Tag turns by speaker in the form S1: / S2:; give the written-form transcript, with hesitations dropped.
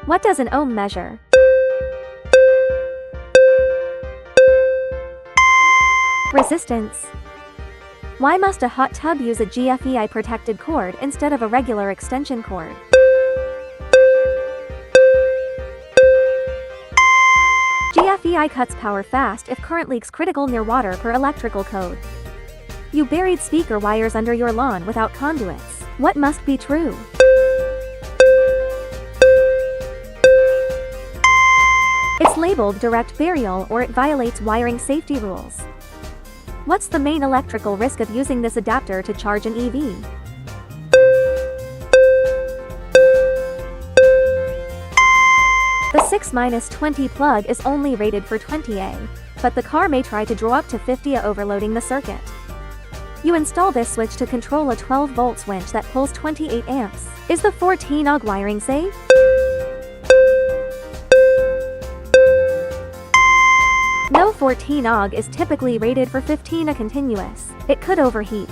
S1: What does an ohm measure? Resistance. Why must a hot tub use a GFEI protected cord instead of a regular extension cord? GFEI cuts power fast if current leaks critical near water per electrical code. You buried speaker wires under your lawn without conduits. What must be true? It's labeled direct burial or it violates wiring safety rules. What's the main electrical risk of using this adapter to charge an EV? The 6-20 plug is only rated for 20A, but the car may try to draw up to 50A overloading the circuit. You install this switch to control a 12-volt winch that pulls 28 amps. Is the 14A wiring safe? No 14A is typically rated for 15A continuous. It could overheat.